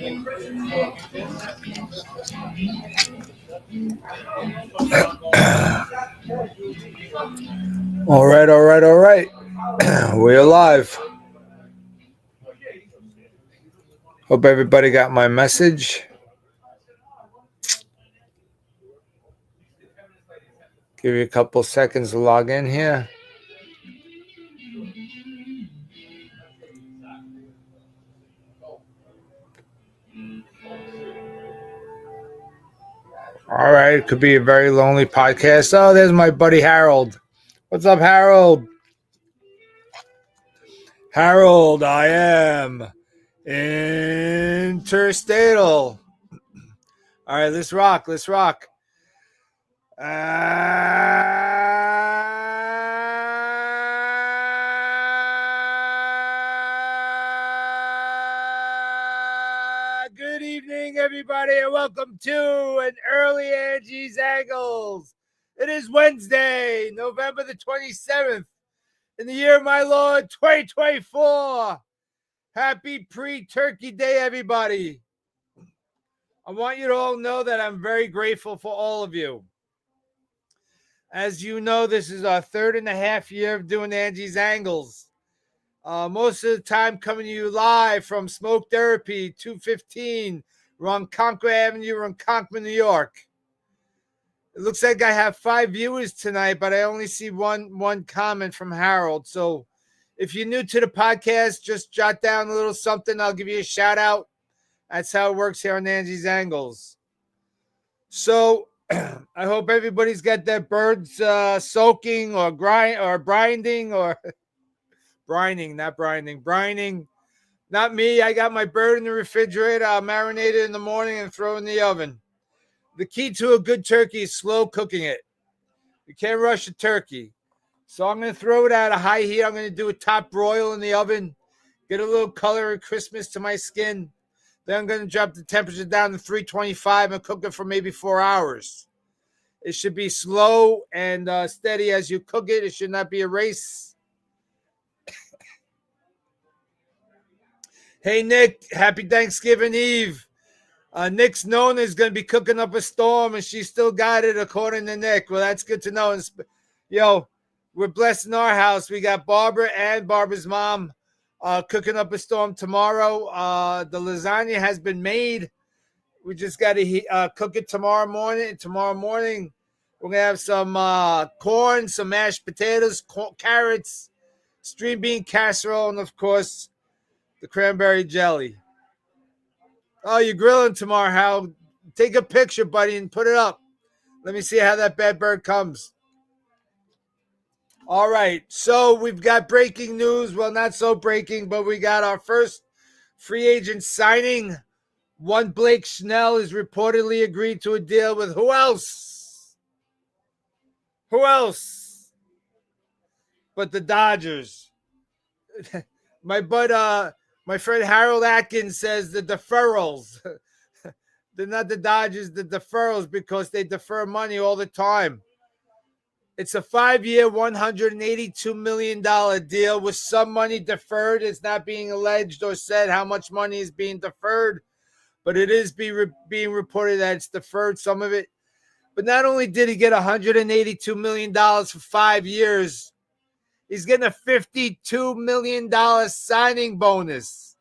All right. We're live. Hope everybody got my message. Give you a couple seconds to log in here. All right, it could be a very lonely podcast. Oh, there's my buddy Harold. What's up, Harold? Harold, I am interstatal. All right, let's rock. Good evening, everybody, and welcome to an early Angie's Angles. It is Wednesday, November the 27th, in the year of my Lord, 2024. Happy pre-Turkey Day, everybody. I want you to all know that I'm very grateful for all of you. As you know, this is our 3.5 year of doing Angie's Angles. Most of the time coming to you live from Smoke Therapy, 215 Ronkonkoma Avenue, Ronkonkoma, New York. It looks like I have 5 viewers tonight, but I only see one comment from Harold. So if you're new to the podcast, just jot down a little something. I'll give you a shout out. That's how it works here on Angie's Angles. So I hope everybody's got their birds soaking or brining or brining. Not me. I got my bird in the refrigerator. I'll marinate it in the morning and throw it in the oven. The key to a good turkey is slow cooking it. You can't rush a turkey. So I'm going to throw it at a high heat. I'm going to do a top broil in the oven. Get a little color and crispness to my skin. Then I'm going to drop the temperature down to 325 and cook it for maybe 4 hours. It should be slow and steady as you cook it. It should not be a race. Hey, Nick, happy Thanksgiving Eve. Nick's known is going to be cooking up a storm, and she still got it, according to Nick. Well, that's good to know. We're blessed in our house. We got Barbara and Barbara's mom cooking up a storm tomorrow. The lasagna has been made. We just got to cook it tomorrow morning. Tomorrow morning, we're going to have some corn, some mashed potatoes, carrots, string bean casserole, and, of course, the cranberry jelly. Oh, you're grilling tomorrow, Hal. Take a picture, buddy, and put it up. Let me see how that bad bird comes. All right, so we've got breaking news. Well, not so breaking, but we got our first free agent signing. One Blake Snell is reportedly agreed to a deal with who else? Who else but the Dodgers? My friend Harold Atkins says the deferrals. They're not the Dodgers, the deferrals, because they defer money all the time. It's a 5-year, $182 million deal with some money deferred. It's not being alleged or said how much money is being deferred, but it is being reported that it's deferred, some of it. But not only did he get $182 million for 5 years, he's getting a $52 million signing bonus.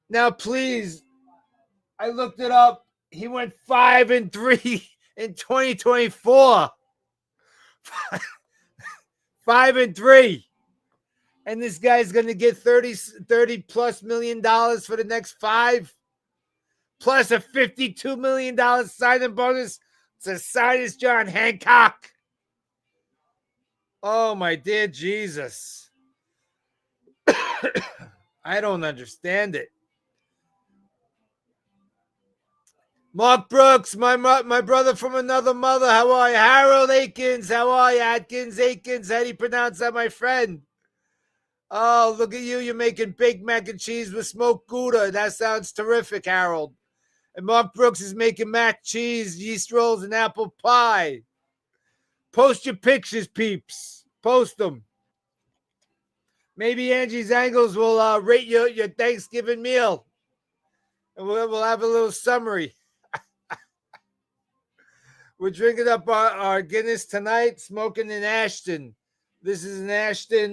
Now, please, I looked it up. He went 5-3 in 2024. 5-3. And this guy's going to get $30 plus million for the next 5, plus a $52 million signing bonus to sign his John Hancock. Oh, my dear Jesus. I don't understand it. Mark Brooks, my brother from another mother. How are you? Harold Akins. How are you? Atkins. How do you pronounce that, my friend? Oh, look at you. You're making baked mac and cheese with smoked Gouda. That sounds terrific, Harold. And Mark Brooks is making mac cheese, yeast rolls, and apple pie. Post your pictures, peeps. Post them. Maybe Angie's Angles will rate your Thanksgiving meal. and we'll have a little summary. We're drinking up our Guinness tonight, smoking in Ashton. This is an Ashton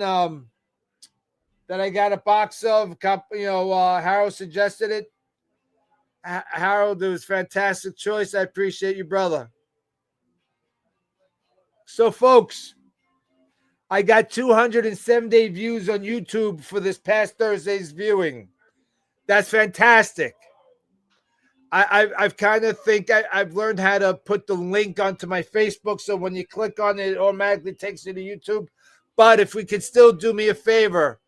that I got a box of. Harold suggested it. Harold, it was a fantastic choice. I appreciate you, brother. So, folks, I got 207-day views on YouTube for this past Thursday's viewing. That's fantastic. I've kind of think I've learned how to put the link onto my Facebook, so when you click on it, it automatically takes you to YouTube. But if we could still do me a favor,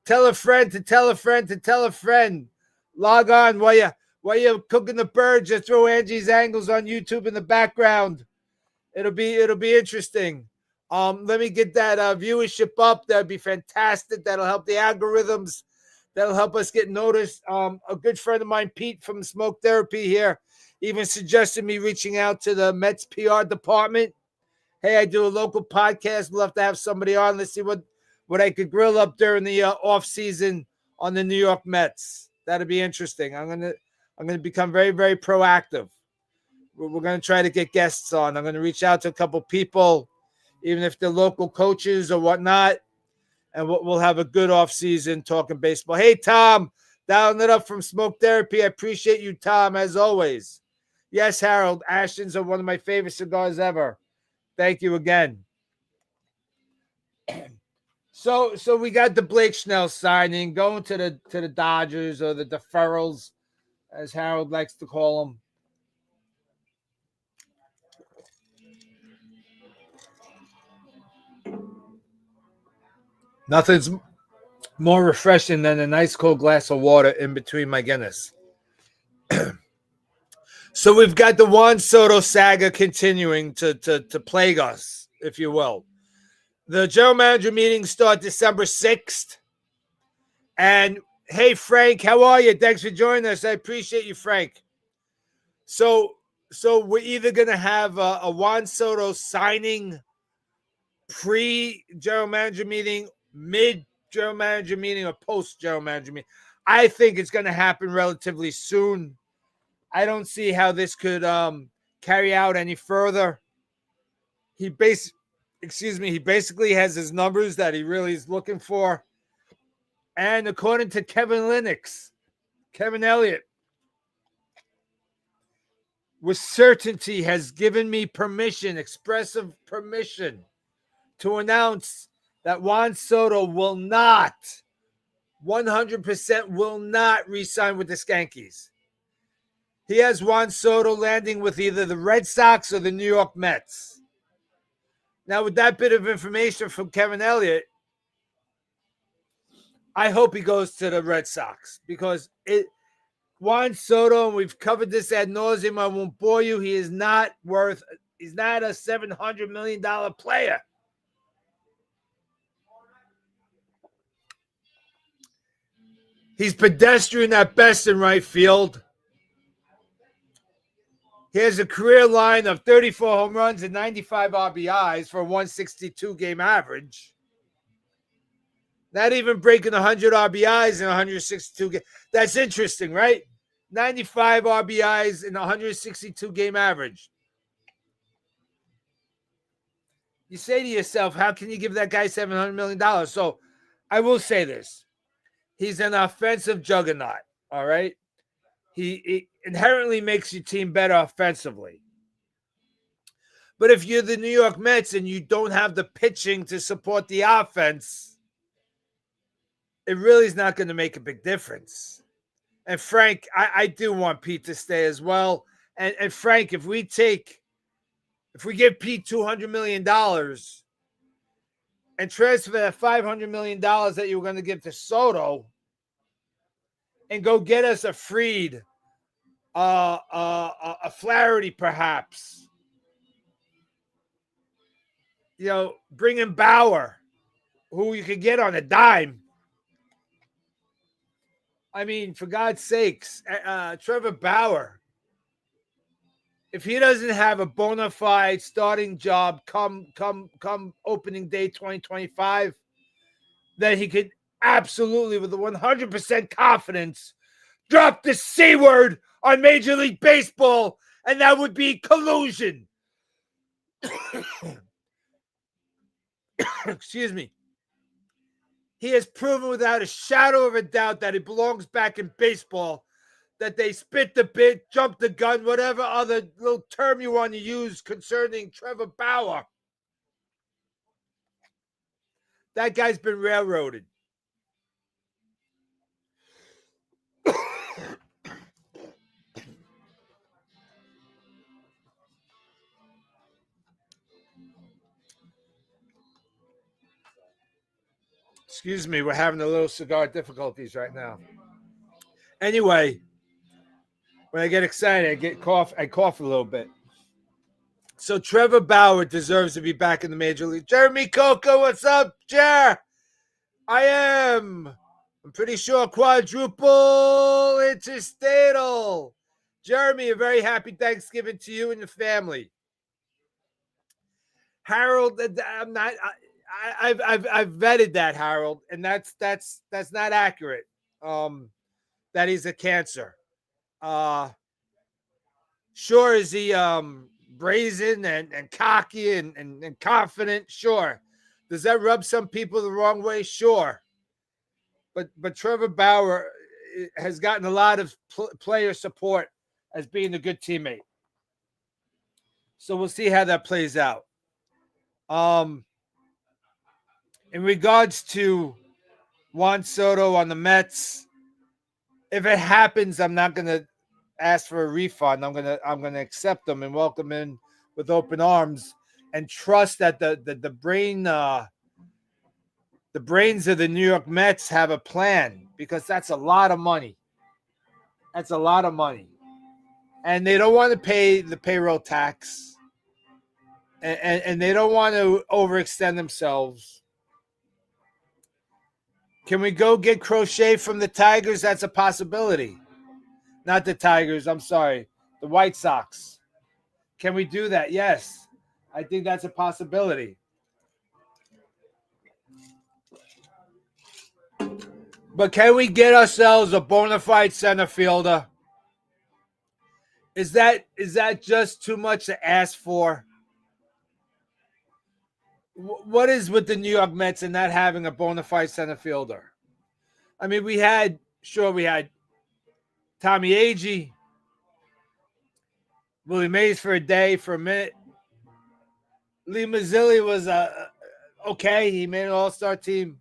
tell a friend to tell a friend to tell a friend. Log on while you're cooking the birds. Just throw Angie's Angles on YouTube in the background. It'll be interesting. Let me get that viewership up. That'd be fantastic. That'll help the algorithms. That'll help us get noticed. A good friend of mine, Pete from Smoke Therapy here, even suggested me reaching out to the Mets PR department. Hey, I do a local podcast. We'll have to have somebody on. Let's see what I could grill up during the off season on the New York Mets. That'd be interesting. I'm gonna become very, very proactive. We're gonna try to get guests on. I'm gonna reach out to a couple people, even if they're local coaches or whatnot, and we'll have a good off season talking baseball. Hey, Tom, dialing it up from Smoke Therapy. I appreciate you, Tom, as always. Yes, Harold, Ashton's are one of my favorite cigars ever. Thank you again. So we got the Blake Snell signing, going to the Dodgers, or the deferrals, as Harold likes to call them. Nothing's more refreshing than a nice cold glass of water in between my Guinness. So we've got the Juan Soto saga continuing to plague us, if you will. The general manager meetings start December 6th. And hey, Frank, how are you? Thanks for joining us. I appreciate you, Frank. So we're either going to have a Juan Soto signing pre-general manager meeting, mid-general manager meeting, or post-general manager meeting. I think it's going to happen relatively soon. I don't see how this could carry out any further. He basically has his numbers that he really is looking for. And according to Kevin Elliott, with certainty has given me permission, expressive permission, to announce that Juan Soto will not, 100% will not re-sign with the Yankees. He has Juan Soto landing with either the Red Sox or the New York Mets. Now, with that bit of information from Kevin Elliott, I hope he goes to the Red Sox, because Juan Soto, and we've covered this ad nauseum, I won't bore you, he's not a $700 million player. He's pedestrian at best in right field. He has a career line of 34 home runs and 95 RBIs for a 162 game average. Not even breaking 100 RBIs in 162 games. That's interesting, right? 95 RBIs in 162 game average. You say to yourself, how can you give that guy $700 million? So I will say this. He's an offensive juggernaut, all right? He inherently makes your team better offensively. But if you're the New York Mets and you don't have the pitching to support the offense, it really is not going to make a big difference. And Frank, I do want Pete to stay as well. And Frank, if we give Pete $200 million and transfer that $500 million that you were going to give to Soto and go get us a Fried, a Flaherty perhaps, bring in Bauer, who you could get on a dime. I mean, for God's sakes, Trevor Bauer, if he doesn't have a bona fide starting job come opening day 2025, then he could absolutely, with 100% confidence, drop the C word on Major League Baseball, and that would be collusion. Excuse me. He has proven without a shadow of a doubt that he belongs back in baseball, that they spit the bit, jump the gun, whatever other little term you want to use concerning Trevor Bauer. That guy's been railroaded. Excuse me, we're having a little cigar difficulties right now. Anyway, when I get excited, I cough a little bit. So Trevor Bauer deserves to be back in the major league. Jeremy Coco, what's up, Jer? I'm pretty sure quadruple interstatal. Jeremy, a very happy Thanksgiving to you and your family. Harold, I'm not. I've vetted that, Harold, and that's not accurate. That he's a cancer. Sure, is he brazen and cocky and confident? Sure. Does that rub some people the wrong way? Sure. But Trevor Bauer has gotten a lot of player support as being a good teammate. So we'll see how that plays out. In regards to Juan Soto on the Mets, if it happens, I'm not going to ask for a refund. I'm gonna accept them and welcome in with open arms and trust that the brains of the New York Mets have a plan, because that's a lot of money. That's a lot of money. And they don't want to pay the payroll tax. And they don't want to overextend themselves. Can we go get Crochet from the Tigers? That's a possibility. Not the Tigers, I'm sorry. The White Sox. Can we do that? Yes. I think that's a possibility. But can we get ourselves a bona fide center fielder? Is that just too much to ask for? What is with the New York Mets and not having a bona fide center fielder? I mean, we had Tommy Agee, Willie Mays for a day, for a minute. Lee Mazzilli was okay. He made an all-star team.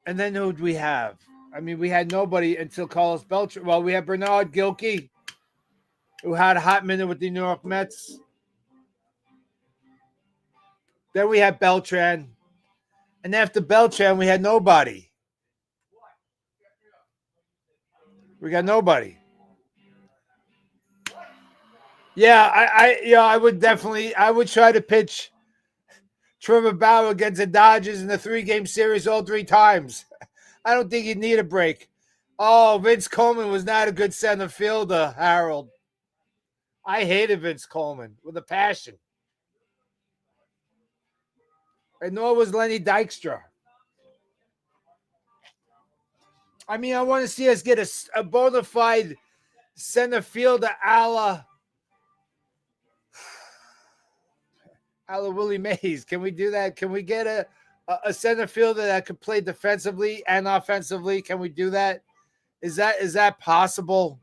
And then who did we have? I mean, we had nobody until Carlos Beltran. Well, we had Bernard Gilkey, who had a hot minute with the New York Mets. Then we had Beltran. And after Beltran, we had nobody. We got nobody. Yeah, I would try to pitch Trevor Bauer against the Dodgers in the 3-game series all 3 times. I don't think he'd need a break. Oh, Vince Coleman was not a good center fielder, Harold. I hated Vince Coleman with a passion. And nor was Lenny Dykstra. I mean, I want to see us get a bona fide center fielder a la Willie Mays. Can we do that? Can we get a center fielder that could play defensively and offensively? Can we do that? Is that possible?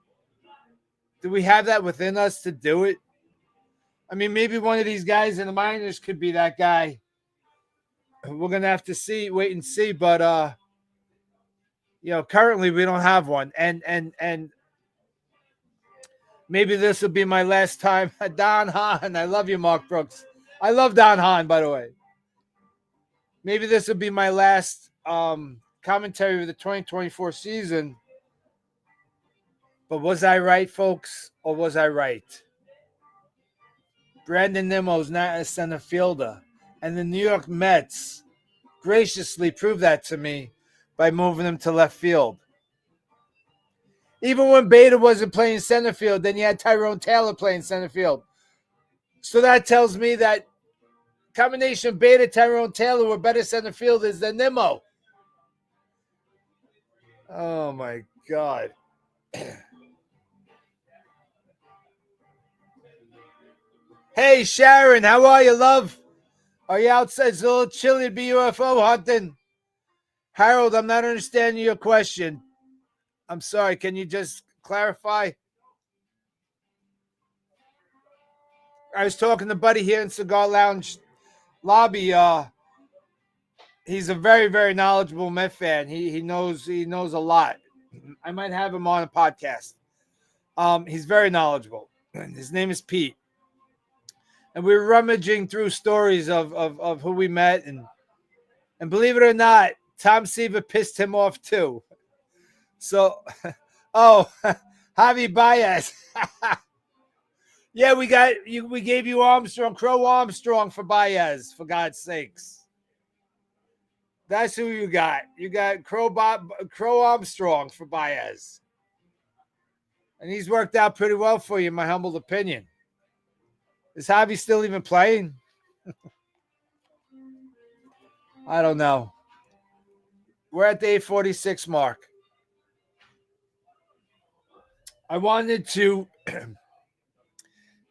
Do we have that within us to do it? I mean, maybe one of these guys in the minors could be that guy. We're gonna have to wait and see. But currently we don't have one, and maybe this will be my last time. Don Hahn, I love you, Mark Brooks. I love Don Hahn, by the way. Maybe this will be my last commentary of the 2024 season. But was I right, folks, or was I right? Brandon Nimmo's not a center fielder. And the New York Mets graciously proved that to me by moving him to left field. Even when Beta wasn't playing center field, then you had Tyrone Taylor playing center field. So that tells me that combination of Beta, Tyrone Taylor were better center fielders than Nimmo. Oh my God. Hey Sharon, how are you, love? Are you outside? It's a little chilly to be UFO hunting. Harold, I'm not understanding your question. I'm sorry. Can you just clarify? I was talking to Buddy here in Cigar Lounge lobby. He's a very, very knowledgeable Met fan. He knows a lot. I might have him on a podcast. He's very knowledgeable. His name is Pete, and we were rummaging through stories of who we met, and believe it or not, Tom Seaver pissed him off too. So, oh, Javi Baez. Yeah, we got you. We gave you Armstrong, Crow Armstrong for Baez, for God's sakes. That's who you got. You got Crow Armstrong for Baez, and he's worked out pretty well for you, in my humble opinion. Is Javi still even playing? I don't know. We're at the 846 mark. I wanted to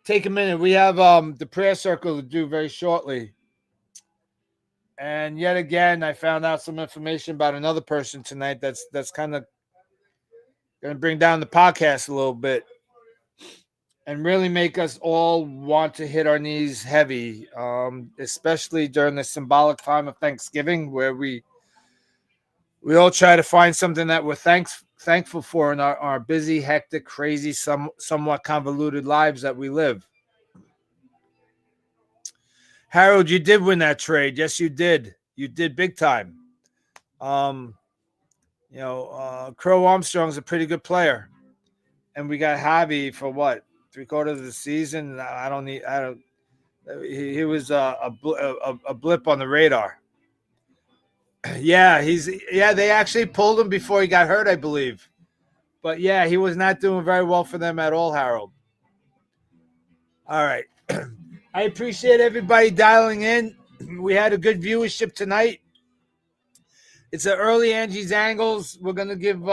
take a minute. We have the prayer circle to do very shortly. And yet again, I found out some information about another person tonight that's kind of going to bring down the podcast a little bit and really make us all want to hit our knees heavy, especially during the symbolic time of Thanksgiving, where we all try to find something that we're thankful for in our busy, hectic, crazy, somewhat convoluted lives that we live. Harold, you did win that trade. Yes, you did. You did big time. Crow Armstrong's a pretty good player, and we got Javi for what, 3/4 of the season. He was a blip on the radar. Yeah, they actually pulled him before he got hurt, I believe. But yeah, he was not doing very well for them at all, Harold. All right. I appreciate everybody dialing in. We had a good viewership tonight. It's an early Angie's Angles. We're going to give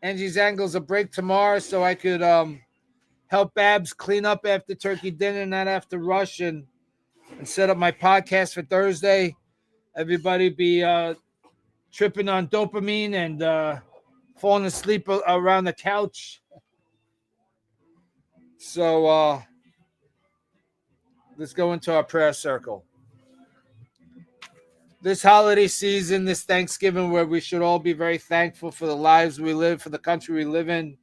Angie's Angles a break tomorrow so I could help Babs clean up after turkey dinner, not after rush, and set up my podcast for Thursday. Everybody be tripping on dopamine and falling asleep around the couch. So let's go into our prayer circle. This holiday season, this Thanksgiving, where we should all be very thankful for the lives we live, for the country we live in,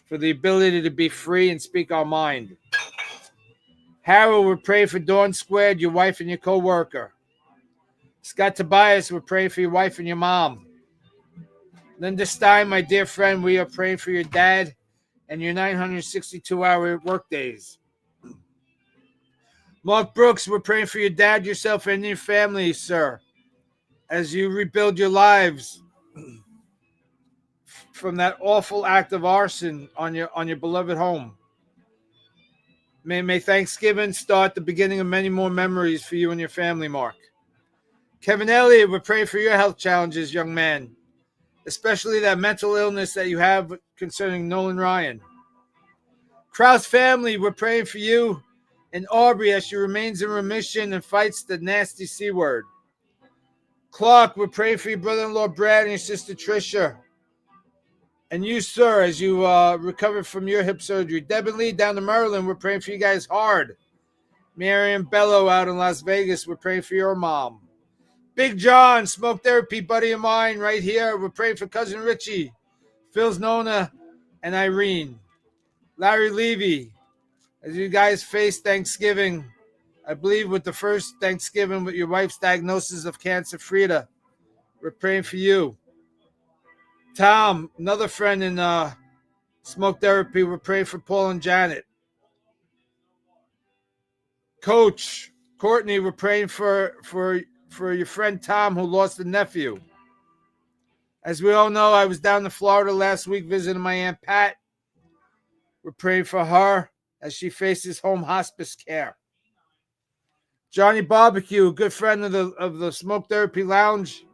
for the ability to be free and speak our mind. Harold, we're praying for Dawn Squared, your wife and your co-worker. Scott Tobias, we're praying for your wife and your mom. Linda Stein, my dear friend, we are praying for your dad and your 962-hour work days. Mark Brooks, we're praying for your dad, yourself, and your family, sir, as you rebuild your lives from that awful act of arson on your beloved home. May Thanksgiving start the beginning of many more memories for you and your family, Mark. Kevin Elliott, we're praying for your health challenges, young man, especially that mental illness that you have concerning Nolan Ryan. Kraus family, we're praying for you and Aubrey as she remains in remission and fights the nasty C word. Clark, we're praying for your brother-in-law Brad and your sister Tricia. And you, sir, as you recover from your hip surgery. Deb and Lee down to Maryland, we're praying for you guys hard. Mary and Bello out in Las Vegas, we're praying for your mom. Big John, smoke therapy buddy of mine right here. We're praying for cousin Richie, Phil's Nona, and Irene. Larry Levy, as you guys face Thanksgiving, I believe with the first Thanksgiving with your wife's diagnosis of cancer, Frida, we're praying for you. Tom, another friend in smoke therapy, we're praying for Paul and Janet. Coach, Courtney, we're praying for your friend Tom who lost a nephew. As we all know, I was down in Florida last week visiting my Aunt Pat. We're praying for her as she faces home hospice care. Johnny Barbecue, a good friend of the Smoke Therapy Lounge.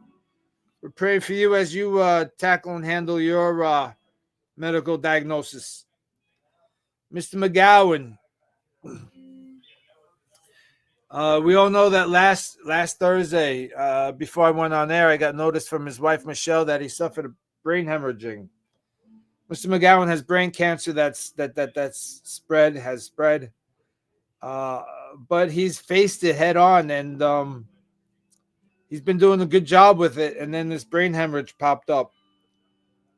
We're praying for you as you tackle and handle your medical diagnosis. Mr. McGowan, we all know that last Thursday, before I went on air, I got notice from his wife Michelle that he suffered a brain hemorrhaging. Mr. McGowan has brain cancer that's spread, but he's faced it head on, and he's been doing a good job with it. And then this brain hemorrhage popped up.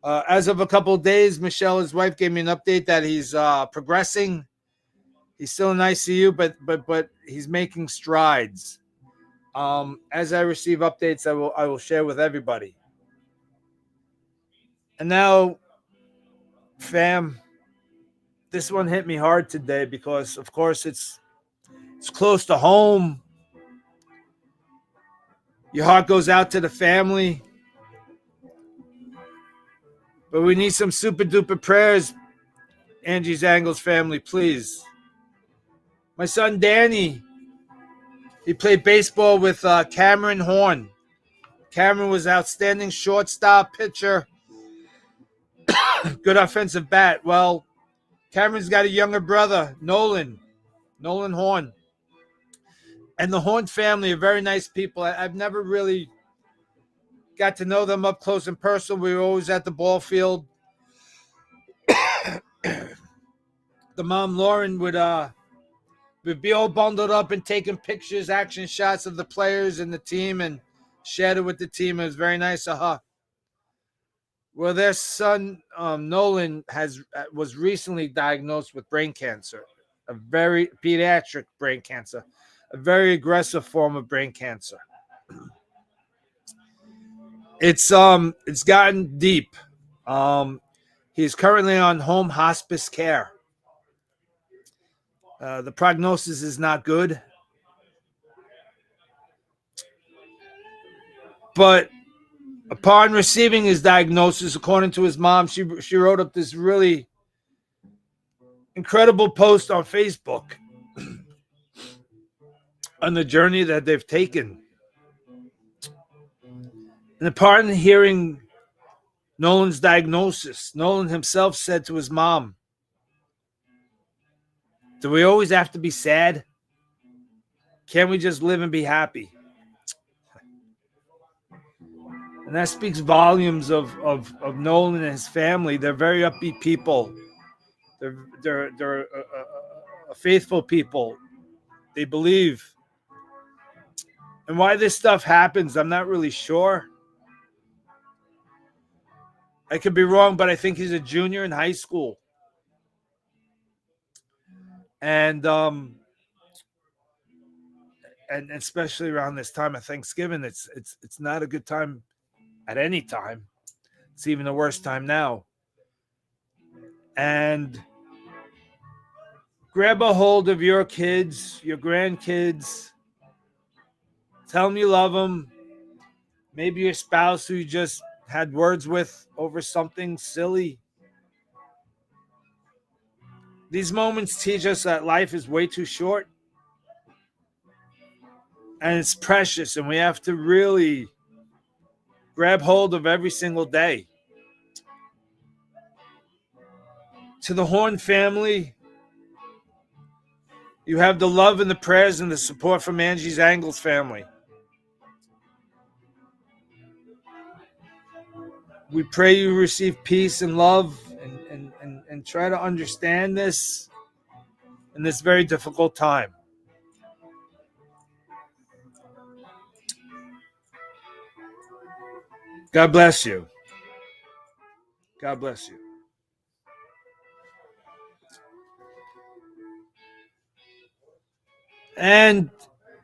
As of a couple of days, Michelle, his wife, gave me an update that he's progressing. He's still in ICU, but he's making strides. As I receive updates, I will share with everybody. And now, fam, this one hit me hard today because, of course, it's close to home. Your heart goes out to the family. But we need some super duper prayers, Angie's Angles family, please. My son Danny, he played baseball with Cameron Horn. Cameron was outstanding shortstop, pitcher, good offensive bat. Well, Cameron's got a younger brother, Nolan Horn. And the Horn family are very nice people. I've never really got to know them up close and personal. We were always at the ball field. The mom, Lauren, would be all bundled up and taking pictures, action shots of the players and the team and shared it with the team. It was very nice of her. Well, their son, Nolan, was recently diagnosed with brain cancer, a very pediatric brain cancer, a very aggressive form of brain cancer. It's gotten deep. He's currently on home hospice care. The prognosis is not good. But upon receiving his diagnosis, according to his mom, she wrote up this really incredible post on Facebook on the journey that they've taken. And upon hearing Nolan's diagnosis, Nolan himself said to his mom, "Do we always have to be sad? Can't we just live and be happy?" And that speaks volumes of Nolan and his family. They're very upbeat people. They're faithful people. They believe. And why this stuff happens, I'm not really sure. I could be wrong, but I think he's a junior in high school. And especially around this time of Thanksgiving, it's not a good time at any time. It's even the worst time now. And grab a hold of your kids, your grandkids. Tell them you love them. Maybe your spouse who you just had words with over something silly. These moments teach us that life is way too short. And it's precious. And we have to really grab hold of every single day. To the Horn family, you have the love and the prayers and the support from Angie's Angles family. We pray you receive peace and love and try to understand this in this very difficult time. God bless you. God bless you. And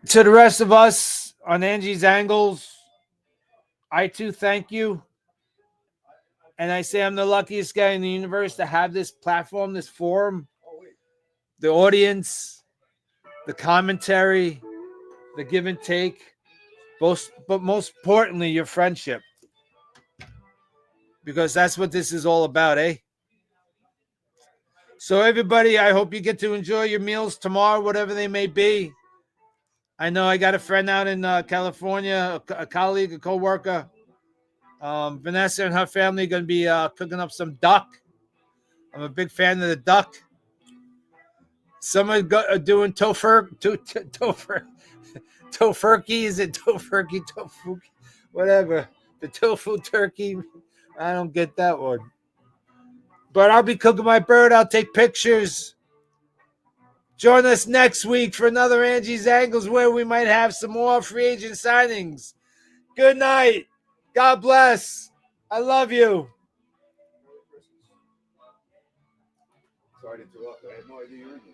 to the rest of us on Angie's Angles, I too thank you. And I say I'm the luckiest guy in the universe to have this platform, this forum, the audience, the commentary, the give and take, but most importantly, your friendship. Because that's what this is all about, eh? So everybody, I hope you get to enjoy your meals tomorrow, whatever they may be. I know I got a friend out in California, a colleague, a co-worker. Vanessa and her family are going to be cooking up some duck. I'm a big fan of the duck. Some are doing tofurkey. Is it tofurkey, tofu, whatever? The tofu turkey. I don't get that one. But I'll be cooking my bird. I'll take pictures. Join us next week for another Angie's Angles where we might have some more free agent signings. Good night. God bless. I love you. Sorry to interrupt. I had no idea you were in here.